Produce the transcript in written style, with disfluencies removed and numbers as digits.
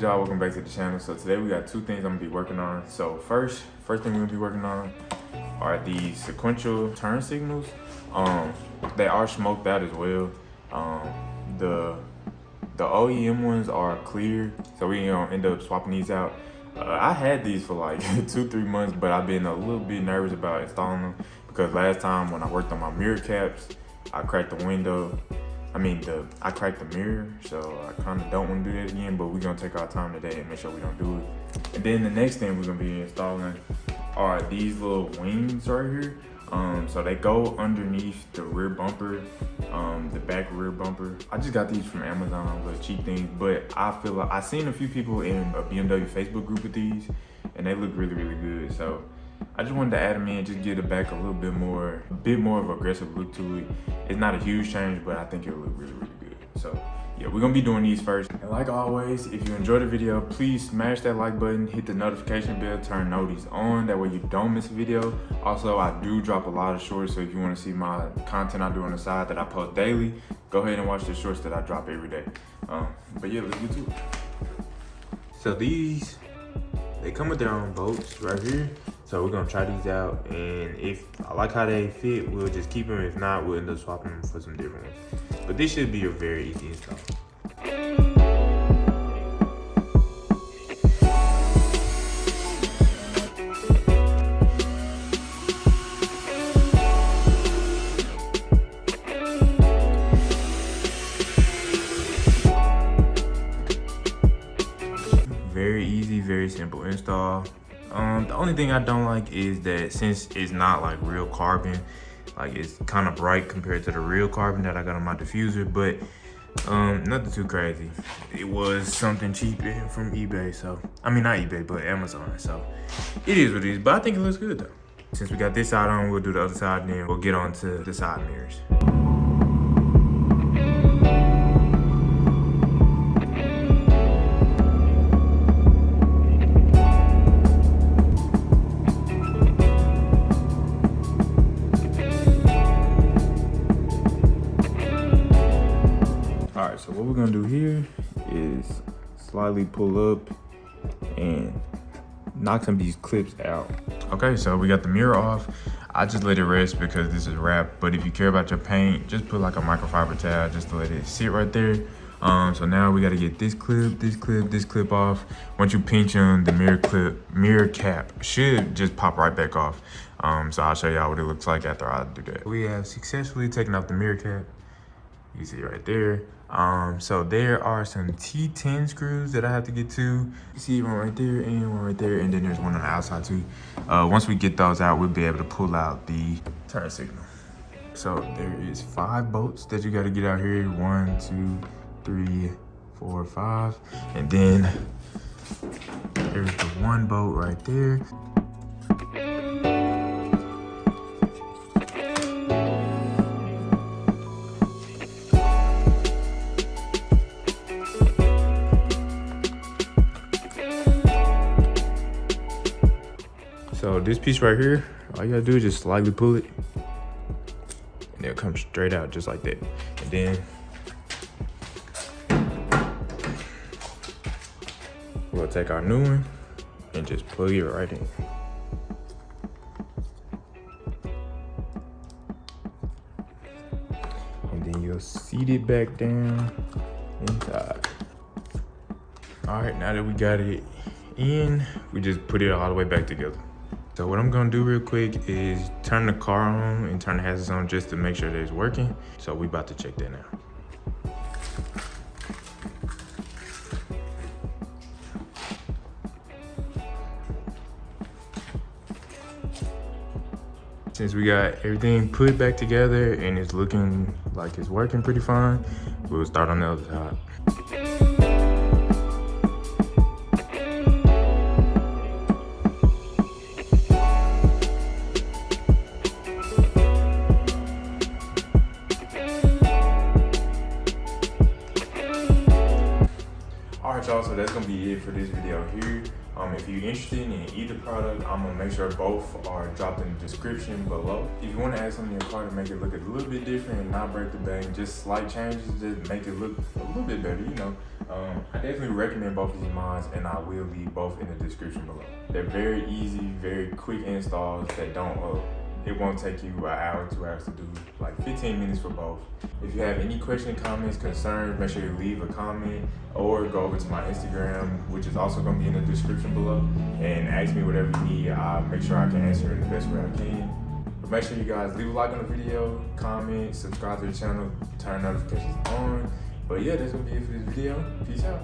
y'all? Welcome back to the channel. So today we got two things I'm gonna be working on. So first thing we're gonna be working on are the sequential turn signals. They are smoked out as well. The OEM ones are clear, so we gonna end up swapping these out. I had these for like 2-3 months, but I've been a little bit nervous about installing them because last time when I worked on my mirror caps, I cracked the window. I cracked the mirror, so I kind of don't want to do that again, but we're going to take our time today and make sure we don't do it. And then the next thing we're going to be installing are these little wings right here. So they go underneath the rear bumper, the back rear bumper. I just got these from Amazon, little cheap things, but I feel like I've seen a few people in a BMW Facebook group with these, and they look really, really good. So I just wanted to add them in, just give the back a little bit more of an aggressive look to it. It's not a huge change, but I think it'll look really, really good. So yeah, we're gonna be doing these first. And like always, if you enjoyed the video, please smash that like button, hit the notification bell, turn notifications on. That way you don't miss a video. Also, I do drop a lot of shorts, so if you wanna see my content I do on the side that I post daily, go ahead and watch the shorts that I drop every day. But yeah, let's get to it. So these, they come with their own bolts right here. So we're gonna try these out, and if I like how they fit, we'll just keep them. If not, we'll end up swapping them for some different ones. But this should be a very easy install. Very easy, very simple install. The only thing I don't like is that since it's not like real carbon, like it's kind of bright compared to the real carbon that I got on my diffuser, but nothing too crazy. It was something cheap from eBay, so I mean not eBay, but Amazon, so it is what it is. But I think it looks good though. Since we got this side on, we'll do the other side, and then we'll get on to the side mirrors. So what we're gonna do here is slightly pull up and knock some of these clips out. Okay, so we got the mirror off. I just let it rest because this is wrapped, but if you care about your paint, just put like a microfiber towel just to let it sit right there. So now we gotta get this clip off. Once you pinch on the mirror cap should just pop right back off. So I'll show y'all what it looks like after I do that. We have successfully taken off the mirror cap. You see right there. So there are some T10 screws that I have to get to. You see one right there and one right there, and then there's one on the outside too. Once we get those out, we'll be able to pull out the turn signal. So there is 5 bolts that you got to get out here. 1, 2, 3, 4, 5, and then there's the 1 bolt right there. So this piece right here, all you gotta do is just slightly pull it, and it'll come straight out just like that. And then we'll take our new one and just plug it right in. And then you'll seat it back down inside. All right, now that we got it in, we just put it all the way back together. So what I'm gonna do real quick is turn the car on and turn the hazards on just to make sure that it's working. So we about to check that now. Since we got everything put back together and it's looking like it's working pretty fine, we'll start on the other side. Alright y'all, so that's gonna be it for this video here. If you're interested in either product, I'm gonna make sure both are dropped in the description below. If you want to add something in your car to make it look a little bit different and not break the bank, just slight changes to make it look a little bit better, you know, I definitely recommend both of these mods, and I will leave both in the description below. They're very easy, very quick installs that don't, it won't take you an hour, 2 hours to do, like 15 minutes for both. If you have any questions, comments, concerns, make sure you leave a comment or go over to my Instagram, which is also gonna be in the description below, and ask me whatever you need. I'll make sure I can answer it the best way I can. But make sure you guys leave a like on the video, comment, subscribe to the channel, turn notifications on. But yeah, that's gonna be it for this video. Peace out.